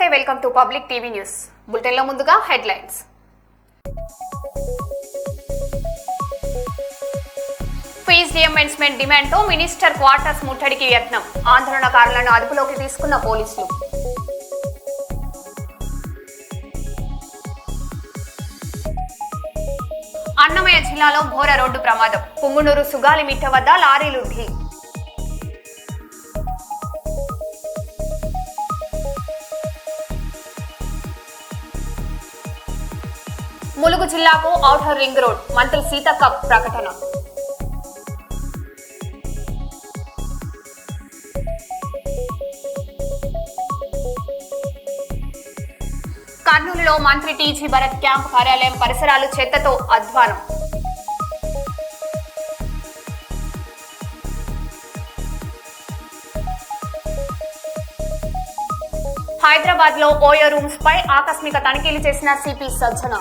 నమస్తే, welcome to public TV news. బులెటిన్లో ముందుగా హెడ్లైన్స్. ఫీజు రియంబర్స్మెంట్ డిమాండ్తో మినిస్టర్ క్వార్టర్స్ ముట్టడికి యత్నం. ఆందోళనకారులను అదుపులోకి తీసుకున్న పోలీసులు. అన్నమయ్య జిల్లాలో ఘోర రోడ్డు ప్రమాదం. పుంగునూరు సుగాలిమిట్ట వద్ద లారీలు ఢీ. ములుగు జిల్లాకు ఔటర్ రింగ్ రోడ్, మంత్రి సీతక్క ప్రకటన. కర్నూలులో మంత్రి టీజీ భరత్ క్యాంప్ కార్యాలయం పరిసరాలు చెత్తతో అధ్వానం. హైదరాబాద్ లో ఓయో రూమ్స్ పై ఆకస్మిక తనిఖీలు చేసిన సిపి సజ్జన.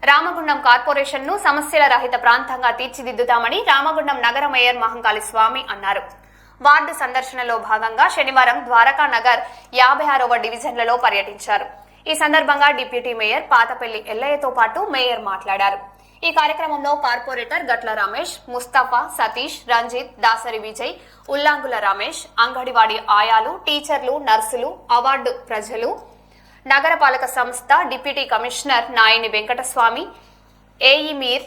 రామగుండం కార్పొరేషన్ ను సమస్యల రహిత ప్రాంతంగా తీర్చిదిద్దుతామని రామగుండం నగర మేయర్ మహంకాళి స్వామి అన్నారు. వార్డు సందర్శనలో భాగంగా శనివారం ద్వారకా నగర్ 56వ డివిజన్లలో పర్యటించారు. ఈ సందర్భంగా డిప్యూటీ మేయర్ పాతపల్లి ఎల్లయ్యతో పాటు మేయర్ మాట్లాడారు. ఈ కార్యక్రమంలో కార్పొరేటర్ గట్ల రమేష్, ముస్తఫా, సతీష్, రంజిత్, దాసరి విజయ్, ఉల్లాంగుల రమేష్, అంగడివాడి ఆయాలు, టీచర్లు, నర్సులు, అవార్డు ప్రజలు, నగరపాలక సంస్థ deputy commissioner Nayani Venkataswamy, AE Meer,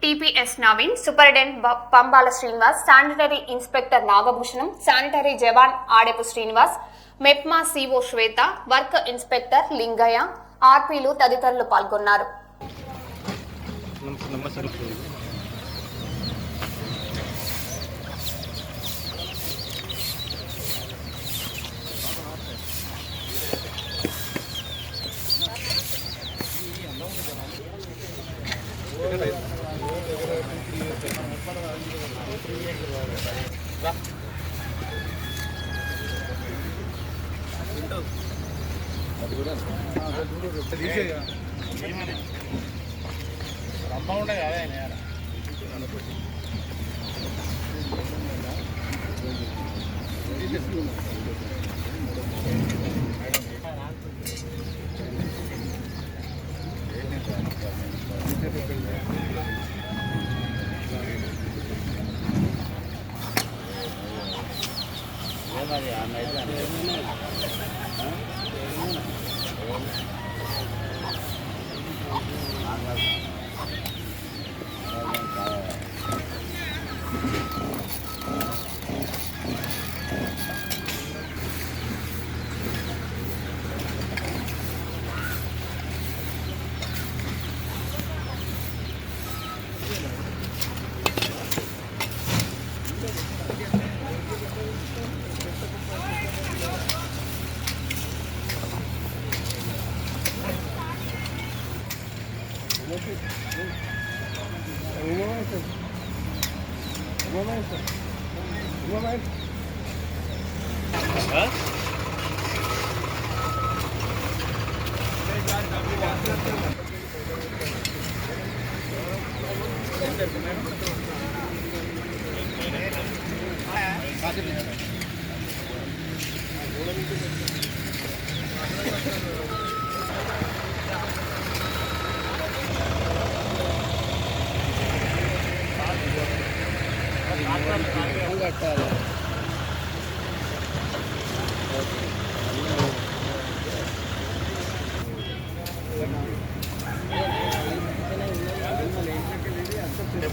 TPS Naveen, superintendent Pambala Srinivas, sanitary inspector Nagabhushanam, sanitary జవాన్ Adepu Srinivas, MEPMA CO Swetha, work inspector Lingaiah, ఆర్పీలు తదితరులు పాల్గొన్నారు.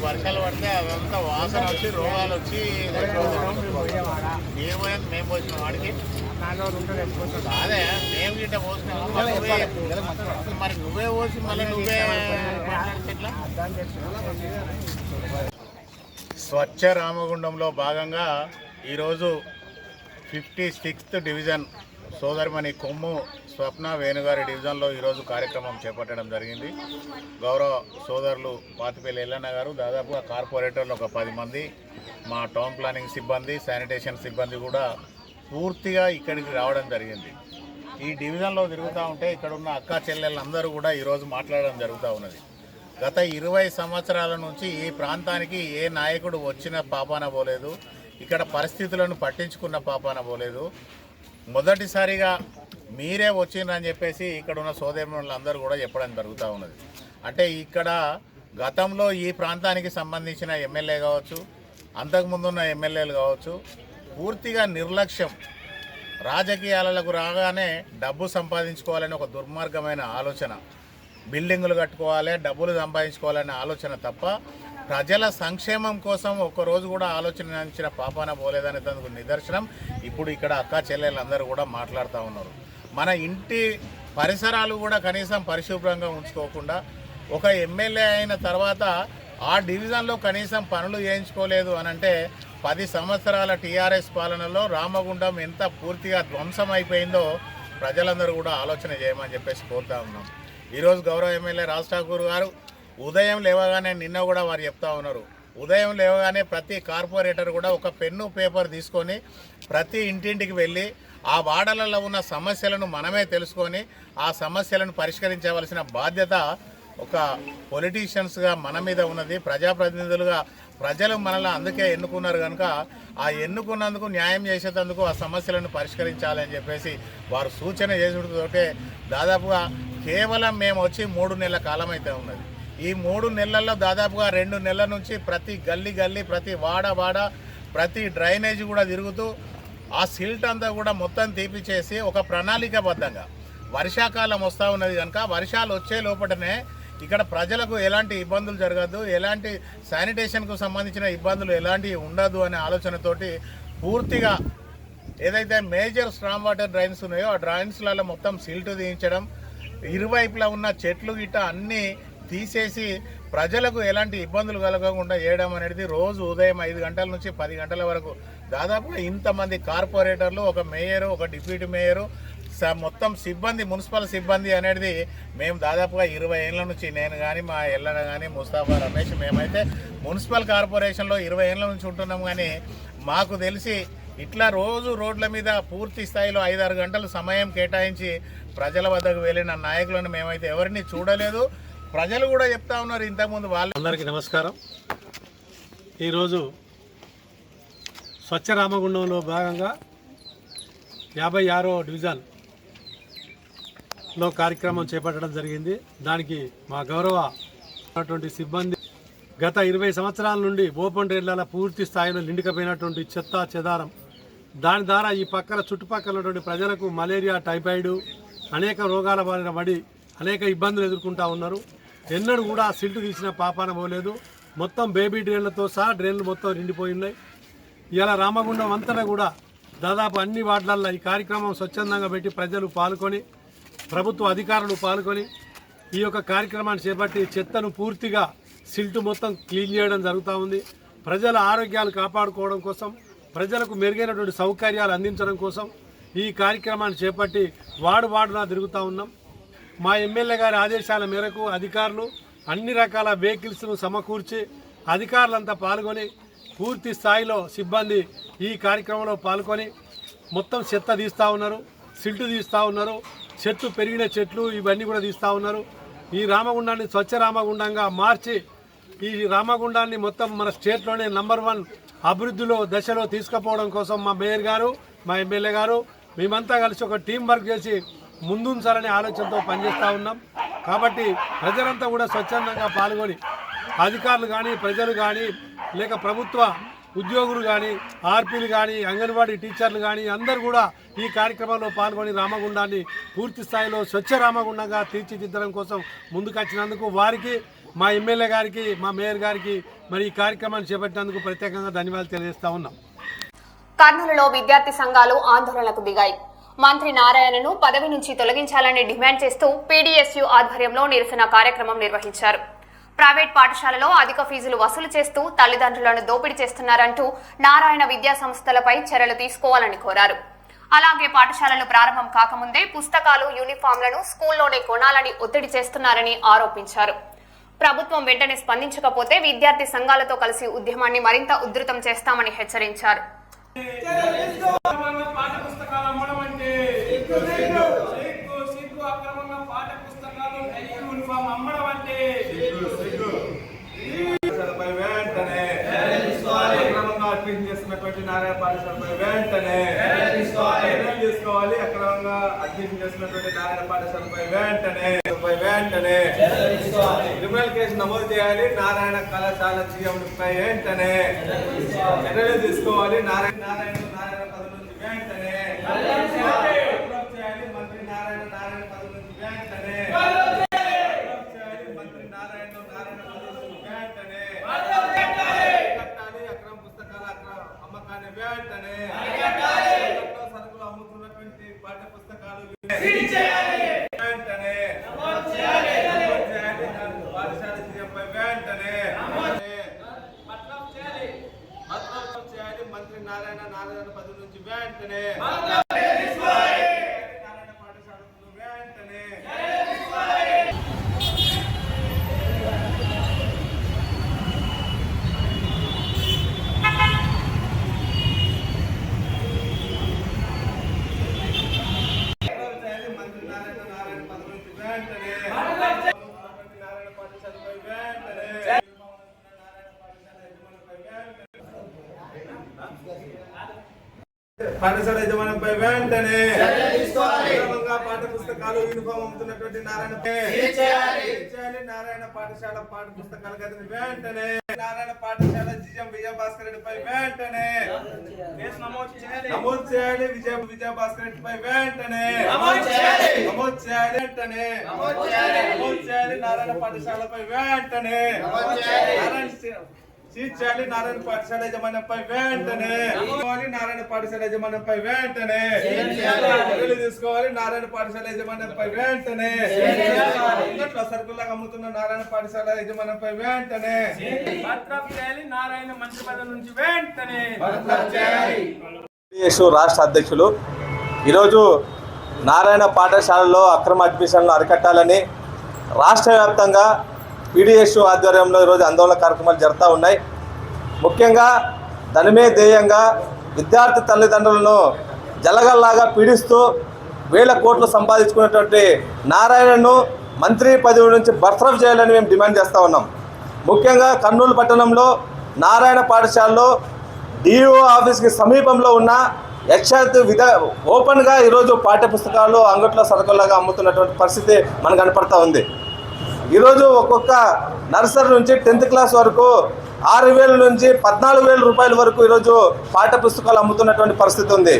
వర్షాలు పడితే అదంతా వాసన వచ్చి రోగాలు వచ్చి మేము పోసిన వాడికి అదే మేము గిట్ట పోసినాము. మరి నువ్వే పోసి మళ్ళీ నువ్వే ఎట్లా? స్వచ్ఛ రామగుండంలో భాగంగా ఈరోజు 56th డివిజన్ సోదరిమణి కొమ్ము స్వప్న వేణుగారి డివిజన్లో ఈరోజు కార్యక్రమం చేపట్టడం జరిగింది. గౌరవ సోదరులు పాతిపల్లి ఎల్లన్న గారు, దాదాపుగా కార్పొరేటర్లు ఒక 10 మంది, మా టౌన్ ప్లానింగ్ సిబ్బంది, శానిటేషన్ సిబ్బంది కూడా పూర్తిగా ఇక్కడికి రావడం జరిగింది. ఈ డివిజన్లో తిరుగుతూ ఉంటే ఇక్కడ ఉన్న అక్కా చెల్లెళ్ళందరూ కూడా ఈరోజు మాట్లాడడం జరుగుతూ ఉన్నది. గత 20 సంవత్సరాల నుంచి ఈ ప్రాంతానికి ఏ నాయకుడు వచ్చిన పాపాన పోలేదు, ఇక్కడ పరిస్థితులను పట్టించుకున్న పాపాన పోలేదు. మొదటిసారిగా మీరే వచ్చిందని చెప్పేసి ఇక్కడ ఉన్న సోదరులందరూ కూడా చెప్పడం జరుగుతూ ఉన్నది. అంటే ఇక్కడ గతంలో ఈ ప్రాంతానికి సంబంధించిన ఎమ్మెల్యే కావచ్చు, అంతకుముందున్న ఎమ్మెల్యేలు కావచ్చు, పూర్తిగా నిర్లక్ష్యం, రాజకీయాలకు రాగానే డబ్బు సంపాదించుకోవాలని ఒక దుర్మార్గమైన ఆలోచన, బిల్డింగులు కట్టుకోవాలి, డబ్బులు సంపాదించుకోవాలనే ఆలోచన తప్ప ప్రజల సంక్షేమం కోసం ఒక్కరోజు కూడా ఆలోచించిన పాపాన పోలేదనే దానికి నిదర్శనం ఇప్పుడు ఇక్కడ అక్క చెల్లెళ్ళందరూ కూడా మాట్లాడుతూ ఉన్నారు. మన ఇంటి పరిసరాలు కూడా కనీసం పరిశుభ్రంగా ఉంచుకోకుండా ఒక ఎమ్మెల్యే అయిన తర్వాత ఆ డివిజన్లో కనీసం పనులు చేయించుకోలేదు అనంటే 10 సంవత్సరాల టీఆర్ఎస్ పాలనలో రామగుండం ఎంత పూర్తిగా ధ్వంసం అయిపోయిందో ప్రజలందరూ కూడా ఆలోచన చేయమని చెప్పేసి కోరుతా ఉన్నాం. ఈరోజు గౌరవ ఎమ్మెల్యే రాజ్ ఠాకూర్ గారు ఉదయం లేవగానే, నిన్న కూడా వారు చెప్తా ఉన్నారు, ఉదయం లేవగానే ప్రతి కార్పొరేటర్ కూడా ఒక పెన్ను పేపర్ తీసుకొని ప్రతి ఇంటింటికి వెళ్ళి ఆ వార్డులలో ఉన్న సమస్యలను మనమే తెలుసుకొని ఆ సమస్యలను పరిష్కరించవలసిన బాధ్యత ఒక పొలిటీషియన్స్గా మన మీద ఉన్నది. ప్రజాప్రతినిధులుగా ప్రజలు మనల్ని అందుకే ఎన్నుకున్నారు కనుక ఆ ఎన్నుకున్నందుకు న్యాయం చేసేందుకు ఆ సమస్యలను పరిష్కరించాలని చెప్పేసి వారు సూచన చేసుకుంటే దాదాపుగా కేవలం మేము వచ్చి 3 నెలల కాలం అయితే ఉన్నది. ఈ 3 నెలల్లో దాదాపుగా 2 నెలల నుంచి ప్రతి గల్లీ ప్రతి వాడ ప్రతి డ్రైనేజ్ కూడా తిరుగుతూ ఆ సిల్ట్ అంతా కూడా మొత్తం తీపిచేసి ఒక ప్రణాళికాబద్ధంగా వర్షాకాలం వస్తూ ఉన్నది కనుక వర్షాలు వచ్చే లోపలనే ఇక్కడ ప్రజలకు ఎలాంటి ఇబ్బందులు జరగద్దు, ఎలాంటి శానిటేషన్కు సంబంధించిన ఇబ్బందులు ఎలాంటివి ఉండదు అనే ఆలోచనతోటి పూర్తిగా ఏదైతే మేజర్ స్ట్రాంగ్ వాటర్ డ్రైన్స్ ఉన్నాయో ఆ డ్రైన్స్లలో మొత్తం సిల్ట్ తీయించడం, ఇరువైపులా ఉన్న చెట్లు గిట్ట అన్నీ తీసేసి ప్రజలకు ఎలాంటి ఇబ్బందులు కలగకుండా చేయడం అనేది రోజు ఉదయం 5 గంటల నుంచి 10 గంటల వరకు దాదాపుగా ఇంతమంది కార్పొరేటర్లు, ఒక మేయరు, ఒక డిప్యూటీ మేయరు, మొత్తం సిబ్బంది, మున్సిపల్ సిబ్బంది అనేది మేము దాదాపుగా 20 ఏళ్ళ నుంచి, నేను కానీ మా ఎల్లన కానీ ముస్తాఫా రమేష్, మేమైతే మున్సిపల్ కార్పొరేషన్లో 20 ఏళ్ళ నుంచి ఉంటున్నాం. కానీ మాకు తెలిసి ఇట్లా రోజు రోడ్ల మీద పూర్తి స్థాయిలో 5-6 గంటలు సమయం కేటాయించి ప్రజల వద్దకు వెళ్ళిన నాయకులను మేమైతే ఎవరిని చూడలేదు. ప్రజలు కూడా చెప్తా ఉన్నారు ఇంతకుముందు వాళ్ళు. అందరికీ నమస్కారం. ఈరోజు స్వచ్ఛ రామగుండంలో భాగంగా 56వ డివిజన్లో కార్యక్రమం చేపట్టడం జరిగింది. దానికి మా గౌరవ సిబ్బంది గత 20 సంవత్సరాల నుండి ఓపెన్ డ్రైన్ల పూర్తి స్థాయిలో నిండుకపోయినటువంటి చెత్త చెదారం, దాని ద్వారా ఈ పక్కన చుట్టుపక్కల ఉన్నటువంటి ప్రజలకు మలేరియా, టైఫాయిడ్ అనేక రోగాల బారిన పడి అనేక ఇబ్బందులు ఎదుర్కొంటూ ఉన్నారు. ఎన్నడూ కూడా సిల్ట్ తీసిన పాపాన పోలేదు. మొత్తం బేబీ డ్రైన్లతో సహా డ్రైన్లు మొత్తం నిండిపోయి ఉన్నాయి. ఇలా రామగుండం అంతటా కూడా దాదాపు అన్ని వార్డులల్లో ఈ కార్యక్రమం స్వచ్ఛందంగా పెట్టి ప్రజలు పాల్గొని, ప్రభుత్వ అధికారులు పాల్గొని ఈ యొక్క కార్యక్రమాన్ని చేపట్టి చెత్తను పూర్తిగా సిల్ట్ మొత్తం క్లీన్ చేయడం జరుగుతూ ఉంది. ప్రజల ఆరోగ్యాలు కాపాడుకోవడం కోసం, ప్రజలకు మెరుగైనటువంటి సౌకర్యాలు అందించడం కోసం ఈ కార్యక్రమాన్ని చేపట్టి వార్డున తిరుగుతూ ఉన్నాం. మా ఎమ్మెల్యే గారి ఆదేశాల మేరకు అధికారులు అన్ని రకాల వెహికల్స్ను సమకూర్చి అధికారులంతా పాల్గొని పూర్తి స్థాయిలో సిబ్బంది ఈ కార్యక్రమంలో పాల్గొని మొత్తం చెత్త తీస్తూ ఉన్నారు, సిల్ట్ తీస్తూ ఉన్నారు, చెట్లు పెరిగిన చెట్లు ఇవన్నీ కూడా తీస్తూ ఉన్నారు. ఈ రామగుండాన్ని స్వచ్ఛ రామగుండంగా మార్చి ఈ రామగుండాన్ని మొత్తం మన స్టేట్లోనే నంబర్ 1 అభివృద్ధిలో దశలో తీసుకుపోవడం కోసం మా మేయర్ గారు, మా ఎమ్మెల్యే గారు మేమంతా కలిసి ఒక టీం వర్క్ చేసి ముందుంచాలనే ఆలోచనతో పనిచేస్తూ ఉన్నాం. కాబట్టి ప్రజలంతా కూడా స్వచ్ఛందంగా పాల్గొని అధికారులు కానీ, ప్రజలు కానీ, లేక ప్రభుత్వ ఉద్యోగులు కానీ, ఆర్పీలు కానీ, అంగన్వాడీ టీచర్లు కానీ అందరూ కూడా ఈ కార్యక్రమంలో పాల్గొని రామగుండాన్ని పూర్తి స్థాయిలో స్వచ్ఛ రామగుండంగా తీర్చిదిద్దడం కోసం ముందుకొచ్చినందుకు వారికి, మా ఎమ్మెల్యే గారికి, మా మేయర్ గారికి మరి ఈ కార్యక్రమాన్ని చేపట్టినందుకు ప్రత్యేకంగా ధన్యవాదాలు తెలియజేస్తా ఉన్నాం. కర్నూలులో విద్యార్థి సంఘాలు ఆందోళనకు దిగాయి. మంత్రి నారాయణను పదవి నుంచి తొలగించాలని డిమాండ్ చేస్తూ పీడీఎస్యూ ఆధ్వర్యంలో నిరసన కార్యక్రమం నిర్వహించారు. ప్రైవేట్ పాఠశాలలో అధిక ఫీజులు వసూలు చేస్తూ తల్లిదండ్రులను దోపిడీ చేస్తున్నారంటూ నారాయణ విద్యా సంస్థలపై చర్యలు తీసుకోవాలని కోరారు. అలాగే పాఠశాలలు ప్రారంభం కాకముందే పుస్తకాలు, యూనిఫామ్లను స్కూల్లోనే కొనాలని ఒత్తిడి చేస్తున్నారని ఆరోపించారు. ప్రభుత్వం వెంటనే స్పందించకపోతే విద్యార్థి సంఘాలతో కలిసి ఉద్యమాన్ని మరింత ఉధృతం చేస్తామని హెచ్చరించారు. అక్రమంగా పాఠ్య పుస్తకాలు, యూనిఫామ్ అమ్మడం అంటే అడ్మిషన్ చేస్తున్నటువంటి నారాయణ పాఠశాలపై వెంటనే చర్యలు తీసుకోవాలి. అక్రమంగా అడ్మిషన్ చేస్తున్నటువంటి నారాయణ పాఠశాలపై వెంటనే క్రిమినల్ కేసు నమోదు చేయాలి. నారాయణ కళాశాల జీఎంపై వెంటనే చర్యలు తీసుకోవాలి. నారాయణ పదవి నుంచి వెంటనే చేయాలి. మంత్రి నారాయణ పదవి నుంచి వెంటనే మంత్రి నారాయణ పదవి నుంచి వెంటనే కట్టాలి. అక్రమ పుస్తకాల అమ్మకాన్ని వెంటనే సరుకులు అమ్ముతున్నటువంటి పాఠ్య పుస్తకాలు వెంటనే పాఠశాల జీఎంపై వెంటనే చేయాలి. మంత్రి నారాయణ పదవి నుంచి వెంటనే నారాయణ పాఠశాలకు వెంటనే మంత్రి నారాయణ పదవి నుంచి వెంటనే నారాయణ పాఠశాలపై వెంటనే పాఠశాల యజమానంపై వెంటనే అక్రమంగా పాఠ్య పుస్తకాలు యూనిఫామ్ అమ్ముతున్నటువంటి నారాయణ పాఠశాల పాఠ్య పుస్తకాల గదిని వెంటనే నారాయణ పాఠశాల జిఎం విజయభాస్కర్ రెడ్డిపై వెంటనే నమోదు చేయాలి. విజయభాస్కర్ రెడ్డిపై వెంటనే నమోదు చేయాలి. నారాయణ పాఠశాలపై వెంటనే చేయాలి. నారాయణ పాఠశాల యజమానంపై వెంటనే నారాయణ పాఠశాల యజమానంపై వెంటనే చర్యలు తీసుకోవాలి. నారాయణ పాఠశాల యజమానంపై వెంటనే సరుకుల్లాగా అమ్ముతున్న నారాయణ పాఠశాల యజమానంపై వెంటనే నారాయణ మంత్రి పదవి నుంచి వెంటనే రాష్ట్ర అధ్యక్షులు ఈరోజు నారాయణ పాఠశాలలో అక్రమ అడ్మిషన్లు అరికట్టాలని రాష్ట్ర వ్యాప్తంగా పీడిఎస్ ఆధ్వర్యంలో ఈరోజు ఆందోళన కార్యక్రమాలు జరుగుతూ ఉన్నాయి. ముఖ్యంగా దానిమే ధ్యేయంగా విద్యార్థి తల్లిదండ్రులను జలగల్లాగా పీడిస్తూ వేల కోట్లు సంపాదించుకున్నటువంటి నారాయణను మంత్రి పదవి నుంచి బర్తరఫ్ చేయాలని మేము డిమాండ్ చేస్తూ ఉన్నాం. ముఖ్యంగా కర్నూలు పట్టణంలో నారాయణ పాఠశాలలో డిఓ ఆఫీస్కి సమీపంలో ఉన్న యక్షాత్ ఓపెన్గా ఈరోజు పాఠ్యపుస్తకాలు అంగట్లో సరుకుల్లాగా అమ్ముతున్నటువంటి పరిస్థితి మనకు కనపడతా ఉంది. ఈరోజు ఒక్కొక్క నర్సరీ నుంచి 10th క్లాస్ వరకు 6,000 నుంచి 14,000 రూపాయల వరకు ఈరోజు పాఠ్య పుస్తకాలు అమ్ముతున్నటువంటి పరిస్థితి ఉంది.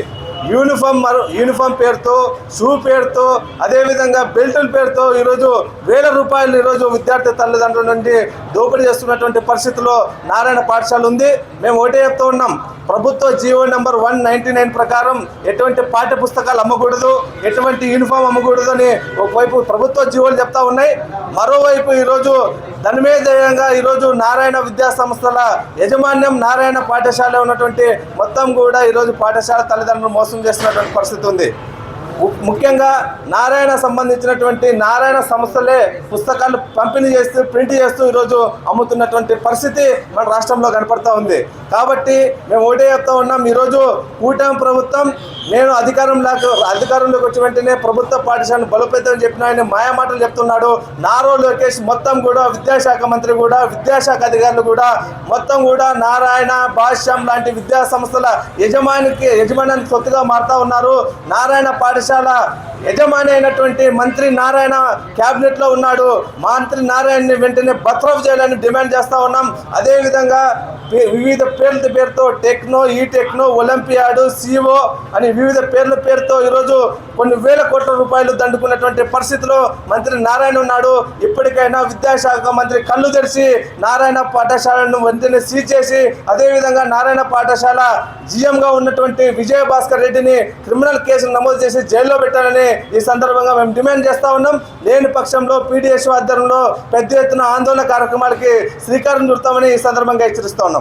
యూనిఫామ్ పేరుతో, షూ పేరుతో, అదేవిధంగా బెల్టుల పేరుతో ఈరోజు వేల రూపాయలు ఈరోజు విద్యార్థి తల్లిదండ్రుల నుండి దోపిడీ చేస్తున్నటువంటి పరిస్థితిలో నారాయణ పాఠశాల ఉంది. మేము ఒకటే చెప్తూ ఉన్నాం, ప్రభుత్వ జీవో నెంబర్ 199 ప్రకారం ఎటువంటి పాఠ్య పుస్తకాలు అమ్మకూడదు, ఎటువంటి యూనిఫామ్ అమ్మకూడదు అని ఒకవైపు ప్రభుత్వ జీవోలు చెప్తా ఉన్నాయి. మరోవైపు ఈరోజు దానిమే ధ్యేయంగా ఈరోజు నారాయణ విద్యా సంస్థల యజమాన్యం నారాయణ పాఠశాల ఉన్నటువంటి మొత్తం కూడా ఈరోజు పాఠశాల తల్లిదండ్రులు మోసం చేస్తున్నటువంటి పరిస్థితి ఉంది. ముఖ్యంగా నారాయణ సంబంధించినటువంటి నారాయణ సంస్థలే పుస్తకాలు పంపిణీ చేస్తూ ప్రింట్ చేస్తూ ఈరోజు అమ్ముతున్నటువంటి పరిస్థితి మన రాష్ట్రంలో కనపడతా ఉంది. కాబట్టి మేము ఒకటే చెప్తా ఉన్నాం, ఈరోజు కూటమి ప్రభుత్వం నేను అధికారంలోకి వచ్చిన వెంటనే ప్రభుత్వ పాఠశాలను బలోపేతం చెప్పిన ఆయన మాయమాటలు చెప్తున్నాడు. నారో లోకేష్ మొత్తం కూడా విద్యాశాఖ మంత్రి కూడా విద్యాశాఖ అధికారులు కూడా మొత్తం కూడా నారాయణ భాష్యం లాంటి విద్యా సంస్థల యజమానానికి సొత్తుగా మారుతా ఉన్నారు. నారాయణ పాఠశాల యజమాని అయినటువంటి మంత్రి నారాయణ క్యాబినెట్ లో ఉన్నాడు. మంత్రి నారాయణని వెంటనే బర్తరఫ్ చేయాలని డిమాండ్ చేస్తా ఉన్నాం. అదేవిధంగా వివిధ పేరుతో టెక్నో, ఈ టెక్నో, ఒలింపియాడ్, సిఓ అని వివిధ పేరుతో ఈరోజు కొన్ని వేల కోట్ల రూపాయలు దండుకున్నటువంటి పరిస్థితిలో మంత్రి నారాయణ ఉన్నాడు. ఇప్పటికైనా విద్యాశాఖ మంత్రి కళ్ళు తెరిచి నారాయణ పాఠశాలను వెంటనే సీజ్ చేసి అదేవిధంగా నారాయణ పాఠశాల జీఎంగా ఉన్నటువంటి విజయభాస్కర్ రెడ్డిని క్రిమినల్ కేసులు నమోదు చేసి జైల్లో పెట్టాలని ఈ సందర్భంగా మేము డిమాండ్ చేస్తా ఉన్నాం. లేని పక్షంలో పీడిఎస్ ఆధ్వర్యంలో పెద్ద ఎత్తున ఆందోళన కార్యక్రమాలకి శ్రీకారం చుడతామని ఈ సందర్భంగా హెచ్చరిస్తా ఉన్నాం.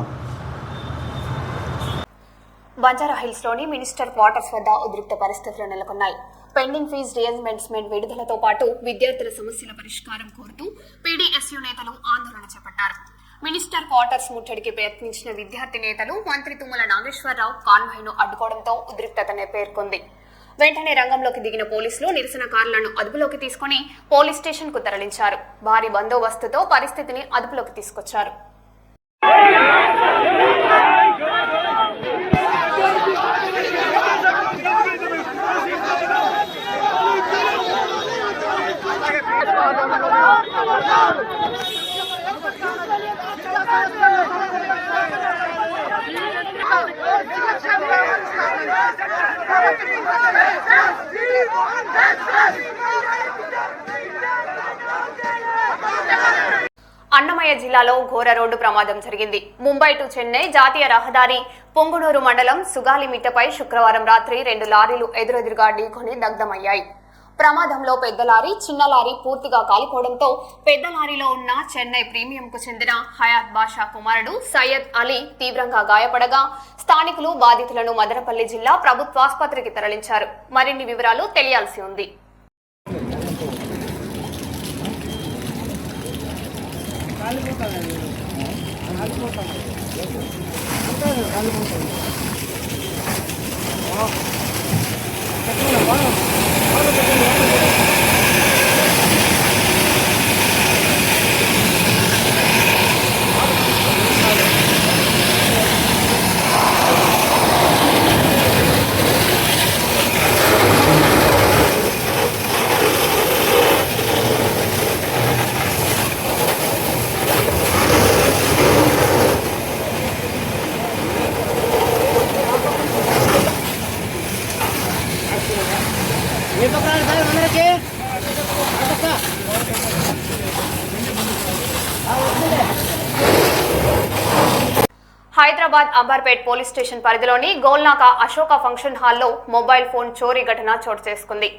బంజారాహిల్స్ లోని మినిస్టర్ క్వార్టర్స్ వద్ద ఉద్రిక్త పరిస్థితులు నెలకొన్నాయి. పెండింగ్ ఫీజు రియంబర్స్మెంట్ విడుదలతో పాటు విద్యార్థుల సమస్యల పరిష్కారం కోరుతూ పీడీఎస్యూ నేతలు ఆందోళన చేపట్టారు. మినిస్టర్ క్వార్టర్స్ ముట్టడికి ప్రయత్నించిన విద్యార్థి నేతలు మంత్రి తుమ్మల నాగేశ్వరరావు కాన్వాయ్ను అడ్డుకోవడంతో ఉద్రిక్తతనే పేర్కొంది. వెంటనే రంగంలోకి దిగిన పోలీసులు నిరసనకారులను అదుపులోకి తీసుకుని పోలీస్ స్టేషన్ కు తరలించారు. భారీ బందోబస్తుతో పరిస్థితిని అదుపులోకి తీసుకొచ్చారు. అన్నమయ్య జిల్లాలో ఘోర రోడ్డు ప్రమాదం జరిగింది. ముంబై టు చెన్నై జాతీయ రహదారి పొంగునూరు మండలం సుగాలిమిట్టపై శుక్రవారం రాత్రి 2 లారీలు ఎదురెదురుగా ఢీకొని దగ్ధమయ్యాయి. ప్రమాదంలో పెద్ద లారీ, చిన్న లారీ పూర్తిగా కాలిపోవడంతో పెద్ద లారీలో ఉన్న చెన్నై ప్రీమియంకు చెందిన హయాత్ బాషా కుమారుడు సయ్యద్ అలీ తీవ్రంగా గాయపడగా స్థానికులు బాధితులను మదనపల్లి జిల్లా ప్రభుత్వాసుపత్రికి తరలించారు. మరిన్ని వివరాలు తెలియాల్సి ఉంది. హైదరాబాద్ అంబర్పేట్ పోలీస్ స్టేషన్ పరిధిలోని గోల్నాక అశోక ఫంక్షన్ హాల్లో మొబైల్ ఫోన్ చోరీ ఘటన చోటు చేసుకుంది.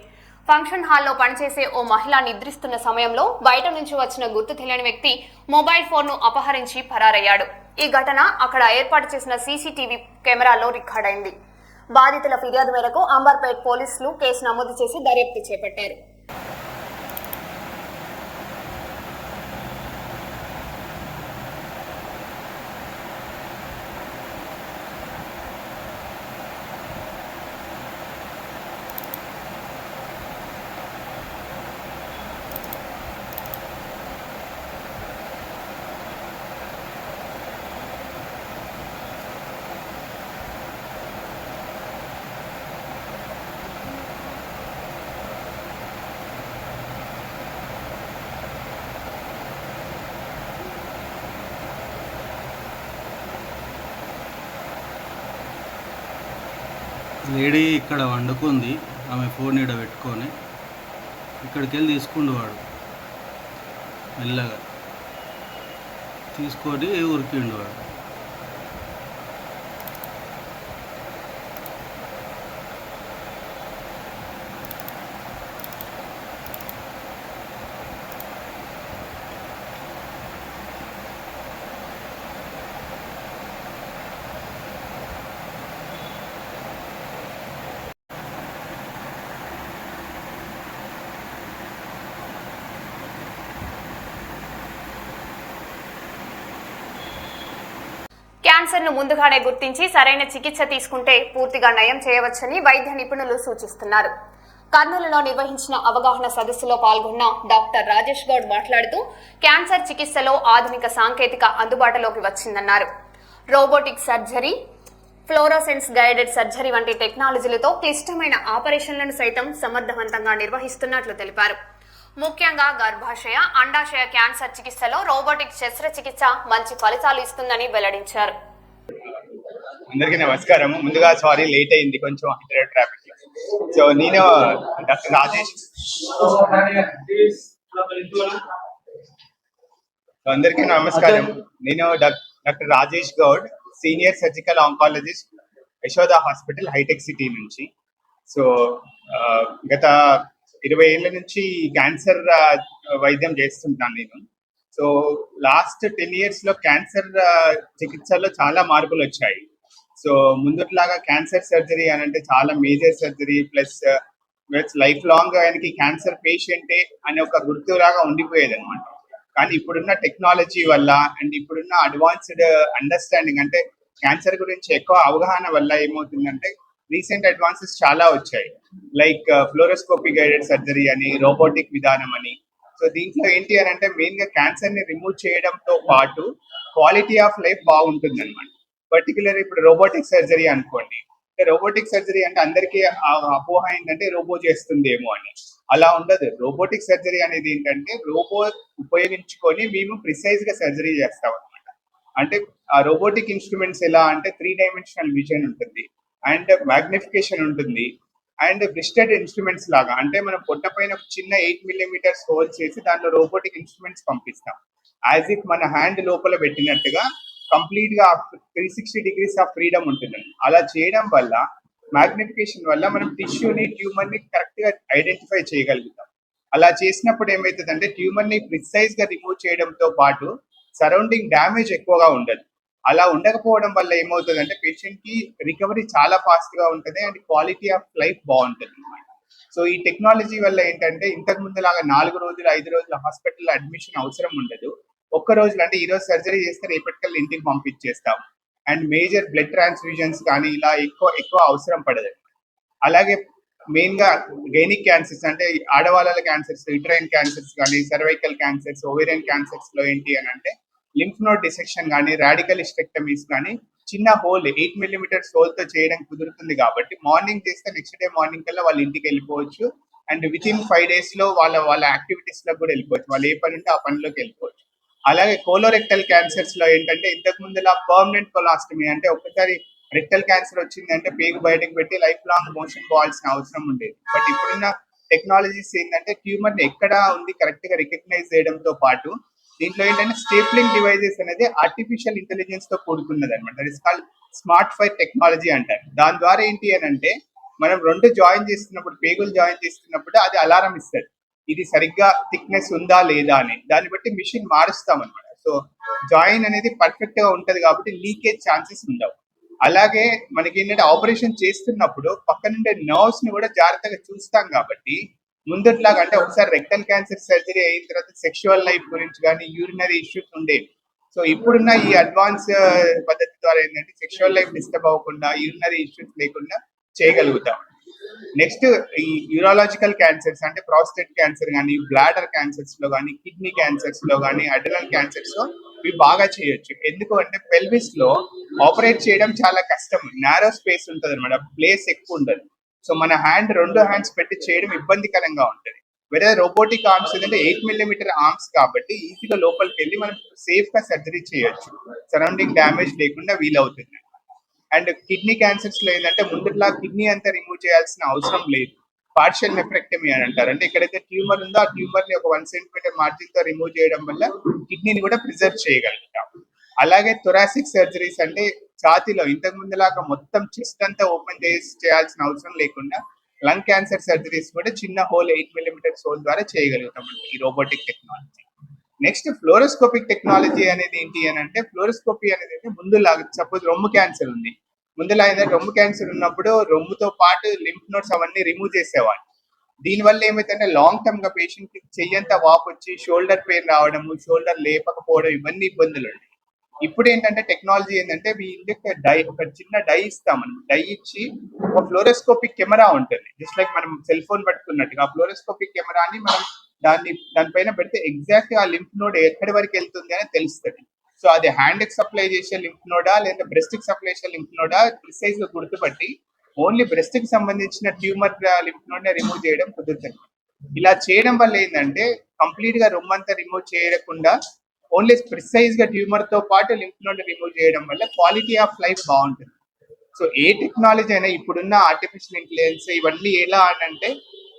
ఫంక్షన్ హాల్లో పనిచేసే ఓ మహిళ నిద్రిస్తున్న సమయంలో బయట నుంచి వచ్చిన గుర్తు తెలియని వ్యక్తి మొబైల్ ఫోన్ ను అపహరించి పరారయ్యాడు. ఈ ఘటన అక్కడ ఏర్పాటు చేసిన సీసీటీవీ కెమెరాలో రికార్డైంది. బాధితుల ఫిర్యాదు మేరకు అంబర్పేట్ పోలీసులు కేసు నమోదు చేసి దర్యాప్తు చేపట్టారు. లేడీ ఇక్కడ వండుకుంది, ఆమె ఫోన్ ఈడ పెట్టుకొని ఇక్కడికి వెళ్ళి తీసుకుండు వాడు. మెల్లగా తీసుకొని ఉరికిండు వాడు. క్యాన్సర్ ను ముందుగానే గుర్తించి సరైన చికిత్స తీసుకుంటే పూర్తిగా నయం చేయవచ్చని వైద్య నిపుణులు సూచిస్తున్నారు. కర్నూలులో నిర్వహించిన అవగాహన సదస్సులో పాల్గొన్న డాక్టర్ రాజేష్ గౌడ్ మాట్లాడుతూ క్యాన్సర్ చికిత్సలో ఆధునిక సాంకేతిక అందుబాటులోకి వచ్చిందన్నారు. Robotic surgery, fluorescence guided surgery వంటి టెక్నాలజీలతో క్లిష్టమైన ఆపరేషన్లను సైతం సమర్థవంతంగా నిర్వహిస్తున్నట్లు తెలిపారు. ముఖ్యంగా గర్భాశయ, అండాశయ క్యాన్సర్ చికిత్సలో రోబోటిక్ శస్త్రచికిత్స మంచి ఫలితాలు ఇస్తుందని వెల్లడించారు. అందరికీ నమస్కారం. ముందుగా సారీ లేట్ అయింది కొంచెం ట్రాఫిక్. సో నేను డాక్టర్ రాజేష్. అందరికీ నమస్కారం. నేను doctor Rajesh Goud, senior surgical oncologist, Yashoda hospital, hitech city నుంచి. సో గత 20 ఏళ్ల నుంచి క్యాన్సర్ వైద్యం చేస్తుంటాను నేను. సో లాస్ట్ 10 years లో క్యాన్సర్ చికిత్సలో చాలా మార్పులు వచ్చాయి. సో ముందుట్లాగా క్యాన్సర్ సర్జరీ అని అంటే చాలా major surgery plus life long ఆయనకి క్యాన్సర్ పేషెంటే అనే ఒక గుర్తులాగా ఉండిపోయేది అనమాట. కానీ ఇప్పుడున్న టెక్నాలజీ వల్ల అండ్ ఇప్పుడున్న అడ్వాన్స్డ్ అండర్స్టాండింగ్ అంటే క్యాన్సర్ గురించి ఎక్కువ అవగాహన వల్ల ఏమవుతుందంటే రీసెంట్ అడ్వాన్సెస్ చాలా వచ్చాయి. లైక్ ఫ్లోరోస్కోపీ గైడెడ్ సర్జరీ అని, రోబోటిక్ విధానం అని. సో దీంట్లో ఏంటి అని అంటే మెయిన్ గా క్యాన్సర్ ని రిమూవ్ చేయడంతో పాటు క్వాలిటీ ఆఫ్ లైఫ్ బాగుంటుంది అనమాట. పర్టికులర్ ఇప్పుడు రోబోటిక్ సర్జరీ అనుకోండి, రోబోటిక్ సర్జరీ అంటే అందరికీ అపోహ ఏంటంటే రోబో చేస్తుందేమో అని. అలా ఉండదు. రోబోటిక్ సర్జరీ అనేది ఏంటంటే రోబో ఉపయోగించుకొని మేము ప్రిసైజ్ గా సర్జరీ చేస్తాం అనమాట. అంటే ఆ రోబోటిక్ ఇన్స్ట్రుమెంట్స్ ఎలా అంటే 3-dimensional విజన్ ఉంటుంది అండ్ మ్యాగ్నిఫికేషన్ ఉంటుంది అండ్ బ్రిస్టెడ్ ఇన్స్ట్రుమెంట్స్ లాగా అంటే మనం పొట్ట పైన చిన్న 8 mm హోల్ చేసి దాంట్లో రోబోటిక్ ఇన్స్ట్రుమెంట్స్ పంపిస్తాం. యాజ్ ఇఫ్ మన హ్యాండ్ లోపల పెట్టినట్టుగా కంప్లీట్ గా 360 degrees ఆఫ్ ఫ్రీడమ్ ఉంటుంది. అలా చేయడం వల్ల మ్యాగ్నిఫికేషన్ వల్ల మనం టిష్యూని ట్యూమర్ ని కరెక్ట్ గా ఐడెంటిఫై చేయగలుగుతాం. అలా చేసినప్పుడు ఏమవుతుందంటే ట్యూమర్ ని ప్రిసైజ్ గా రిమూవ్ చేయడంతో పాటు సరౌండింగ్ డ్యామేజ్ ఎక్కువగా ఉండదు. అలా ఉండకపోవడం వల్ల ఏమవుతుందంటే పేషెంట్ కి రికవరీ చాలా ఫాస్ట్ గా ఉంటుంది అండ్ క్వాలిటీ ఆఫ్ లైఫ్ బాగుంటుంది అనమాట. సో ఈ టెక్నాలజీ వల్ల ఏంటంటే ఇంతకు ముందు లాగా 4 రోజులు 5 రోజులు హాస్పిటల్ అడ్మిషన్ అవసరం ఉండదు. ఒక్క రోజులో అంటే ఈ రోజు సర్జరీ చేస్తే రేపటికల్లా ఇంటికి పంపించేస్తాం. అండ్ మేజర్ బ్లడ్ ట్రాన్స్ఫ్యూజన్స్ కానీ ఇలా ఎక్కువ అవసరం పడదు. అలాగే మెయిన్ గా గైనిక్ క్యాన్సర్స్ అంటే ఆడవాళ్ళ క్యాన్సర్స్, యూట్రైన్ క్యాన్సర్స్ కానీ, సర్వైకల్ క్యాన్సర్స్, ఓవేరియన్ క్యాన్సర్స్ లో ఏంటి అని అంటే లింఫ్ నోడ్ డిసెక్షన్ కానీ, రాడికల్ హిస్టెక్టమీస్ కానీ చిన్న హోల్ 8 mm హోల్ తో చేయడం కుదురుతుంది. కాబట్టి మార్నింగ్ చేస్తే నెక్స్ట్ డే మార్నింగ్ కల్లా వాళ్ళ ఇంటికి వెళ్ళిపోవచ్చు. అండ్ విత్ ఇన్ 5 days లో వాళ్ళ యాక్టివిటీస్ లో కూడా వెళ్ళిపోవచ్చు. వాళ్ళు ఏ పని ఉంటే ఆ పనిలోకి వెళ్ళిపోవచ్చు. అలాగే కోలోరెక్టల్ క్యాన్సర్స్ లో ఏంటంటే ఇంతకు ముందులా పర్మనెంట్ కొలాస్టమీ అంటే ఒకసారి రెక్టల్ క్యాన్సర్ వచ్చిందంటే పేగు బయటకు పెట్టి లైఫ్ లాంగ్ మోషన్ పోవాల్సిన అవసరం ఉండేది. బట్ ఇప్పుడున్న టెక్నాలజీస్ ఏంటంటే ట్యూమర్ ని ఎక్కడ ఉంది కరెక్ట్ గా రికగ్నైజ్ చేయడంతో పాటు దీంట్లో ఏంటంటే స్టేప్లింగ్ డివైజెస్ అనేది ఆర్టిఫిషియల్ ఇంటెలిజెన్స్ తో కూడుకున్నది అనమాట. That is called smart fire technology అంటారు. దాని ద్వారా ఏంటి అని అంటే మనం 2 జాయిన్ చేస్తున్నప్పుడు, పేగులు జాయిన్ చేస్తున్నప్పుడు అది అలారం ఇస్తుంది, ఇది సరిగ్గా థిక్నెస్ ఉందా లేదా అని. దాన్ని బట్టి మిషన్ మారుస్తాం అనమాట. సో జాయిన్ అనేది పర్ఫెక్ట్ గా ఉంటది కాబట్టి లీకేజ్ ఛాన్సెస్ ఉండవు. అలాగే మనకి ఏంటంటే ఆపరేషన్ చేస్తున్నప్పుడు పక్కనుండే నర్వ్స్ ని కూడా జాగ్రత్తగా చూస్తాం కాబట్టి ముందట్లాగా అంటే ఒకసారి రెక్టల్ క్యాన్సర్ సర్జరీ అయిన తర్వాత సెక్షువల్ లైఫ్ గురించి కానీ యూరినరీ ఇష్యూస్ ఉండేవి. సో ఇప్పుడున్న ఈ అడ్వాన్స్ పద్ధతి ద్వారా ఏంటంటే సెక్షువల్ లైఫ్ డిస్టర్బ్ అవ్వకుండా, యూరినరీ ఇష్యూస్ లేకుండా చేయగలుగుతాం. నెక్స్ట్ ఈ యూరాలజికల్ క్యాన్సర్స్ అంటే ప్రాస్టేట్ క్యాన్సర్ కానీ, బ్లాడర్ క్యాన్సర్స్ లో కానీ, కిడ్నీ క్యాన్సర్స్ లో కానీ, అడ్రినల్ క్యాన్సర్స్ లో ఇవి బాగా చేయొచ్చు. ఎందుకు అంటే పెల్విస్ లో ఆపరేట్ చేయడం చాలా కష్టం, నారో స్పేస్ ఉంటుంది అనమాట, ప్లేస్ ఎక్కువ ఉండదు. సో మన 2 హ్యాండ్స్ పెట్టి చేయడం ఇబ్బందికరంగా ఉంటుంది. వేరే రోబోటిక్ ఆర్మ్స్ ఏంటంటే 8 mm ఆర్మ్స్ కాబట్టి ఈజీగా లోపలికి వెళ్ళి మనం సేఫ్ గా సర్జరీ చేయొచ్చు, సరౌండింగ్ డ్యామేజ్ లేకుండా వీలవుతుంది. అండ్ కిడ్నీ క్యాన్సర్స్ లో ఏంటంటే ముందులా కిడ్నీ అంతా రిమూవ్ చేయాల్సిన అవసరం లేదు, పార్షియల్ నెఫ్రెక్టమీ అని అంటారు. అంటే ఎక్కడైతే ట్యూమర్ ఉందో ఆ ట్యూమర్ ని ఒక 1 cm మార్జిన్ తో రిమూవ్ చేయడం వల్ల కిడ్నీని కూడా ప్రిజర్వ్ చేయగలుగుతాం. అలాగే థొరాసిక్ సర్జరీస్ అంటే ఛాతీలో ఇంతకు ముందులాగా మొత్తం చెస్ట్ అంతా ఓపెన్ చేయాల్సిన అవసరం లేకుండా లంగ్ క్యాన్సర్ సర్జరీస్ కూడా చిన్న హోల్ 8 mm హోల్ ద్వారా చేయగలుగుతాం ఈ రోబోటిక్ టెక్నాలజీ. నెక్స్ట్ ఫ్లోరోస్కోపిక్ టెక్నాలజీ అనేది ఏంటి అని అంటే ఫ్లోరోస్కోపీ అనేది ముందులాగా సపోజ్ రొమ్ము క్యాన్సర్ ఉంది, ముందులా ఏంటంటే రొమ్ము క్యాన్సర్ ఉన్నప్పుడు రొమ్ముతో పాటు లింఫ్ నోడ్స్ అవన్నీ రిమూవ్ చేసేవాళ్ళు. దీనివల్ల ఏమైతే లాంగ్ టర్మ్ గా పేషెంట్ కి చెయ్యంతా వాపు వచ్చి షోల్డర్ పెయిన్ రావడము, షోల్డర్ లేపకపోవడం, ఇవన్నీ ఇబ్బందులు ఉంటాయి. ఇప్పుడు ఏంటంటే టెక్నాలజీ ఏంటంటే ఒక చిన్న డై ఇస్తాం, మనం డై ఇచ్చి ఒక ఫ్లోరోస్కోపిక్ కెమెరా ఉంటుంది, జస్ట్ లైక్ మనం సెల్ ఫోన్ పట్టుకున్నట్టుగా ఫ్లోరోస్కోపిక్ కెమెరాని మనం దానిపైన పెడితే ఎగ్జాక్ట్ ఆ లింఫ్ నోడ్ ఎక్కడి వరకు వెళ్తుంది అని తెలుస్తుంది. సో అది హ్యాండ్ కి సప్లై చేసే లింఫ్ నోడా లేదా బ్రెస్ట్ కి సప్లై చేసే లింఫ్ నోడా ప్రిసైజ్ గా గుర్తుపట్టి ఓన్లీ బ్రెస్ట్ కి సంబంధించిన ట్యూమర్ లింఫ్ నోడ్ ని రిమూవ్ చేయడం కుదురుతుంది. ఇలా చేయడం వల్ల ఏంటంటే కంప్లీట్ గా రొమ్మంతా రిమూవ్ చేయకుండా ఓన్లీ ప్రిసైజ్ గా ట్యూమర్ తో పాటు లింఫ్ నోడ్ రిమూవ్ చేయడం వల్ల క్వాలిటీ ఆఫ్ లైఫ్ బాగుంటుంది. సో ఏ టెక్నాలజీ అయినా ఇప్పుడున్న ఆర్టిఫిషియల్ ఇంటెలిజెన్స్ ఇవన్నీ ఎలా అంటే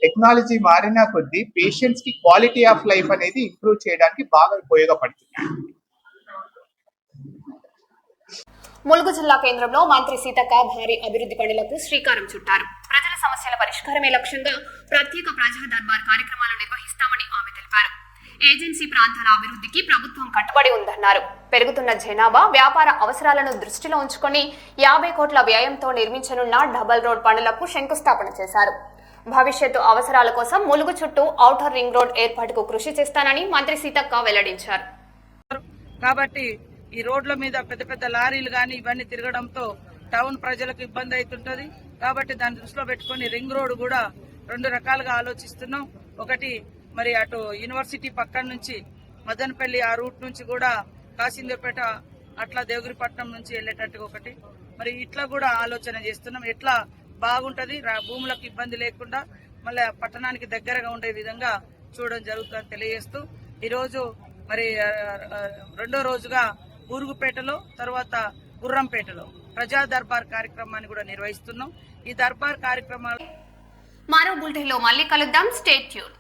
టెక్నాలజీ మారినా కొద్దీ పేషెంట్స్ కి క్వాలిటీ ఆఫ్ లైఫ్ అనేది ఇంప్రూవ్ చేయడానికి బాగా ఉపయోగపడుతున్నాయి. ములుగు జిల్లా కేంద్రంలో మంత్రి సీతక్క భారీ అభివృద్ధి పనులకు శ్రీకారం చుట్టారు. ప్రజల సమస్యల పరిష్కారమే లక్ష్యంగా ప్రత్యేక ప్రజా దర్బార్ కార్యక్రమాలు నిర్వహిస్తామని ఆమె తెలిపారు. ఏజెన్సీ ప్రాంతాల అభివృద్ధికి ప్రభుత్వం కట్టుబడి ఉందన్నారు. పెరుగుతున్న జనాభా, వ్యాపార అవసరాలను దృష్టిలో ఉంచుకొని 50 కోట్ల వ్యయంతో నిర్మించనున్న డబుల్ రోడ్ పనులకు శంకుస్థాపన చేశారు. భవిష్యత్తు అవసరాల కోసం ములుగు చుట్టూ ఔటర్ రింగ్ రోడ్ ఏర్పాటుకు కృషి చేస్తానని మంత్రి సీతక్క వెల్లడించారు. కాబట్టి ఈ రోడ్ల మీద పెద్ద పెద్ద లారీలు కానీ ఇవన్నీ తిరగడంతో టౌన్ ప్రజలకు ఇబ్బంది అవుతుంటది. కాబట్టి దాన్ని దృష్టిలో పెట్టుకుని రింగ్ రోడ్ కూడా 2 రకాలుగా ఆలోచిస్తున్నాం. ఒకటి మరి అటు యూనివర్సిటీ పక్కన నుంచి మదనపల్లి ఆ రూట్ నుంచి కూడా కాసిందేపేట అట్లా దేవగిరిపట్నం నుంచి వెళ్ళేటట్టుగా ఒకటి, మరి ఇట్లా కూడా ఆలోచన చేస్తున్నాం. ఎట్లా బాగుంటది, భూములకు ఇబ్బంది లేకుండా మళ్ళీ పట్టణానికి దగ్గరగా ఉండే విధంగా చూడడం జరుగుతుందని తెలియజేస్తూ ఈరోజు మరి 2వ రోజుగా ఊరుగుపేటలో తర్వాత గుర్రంపేటలో ప్రజా దర్బార్ కార్యక్రమాన్ని కూడా నిర్వహిస్తున్నాం. ఈ దర్బార్ కార్యక్రమాలు మరో బులెటిన్లో మళ్ళీ కలుద్దాం. Stay tune.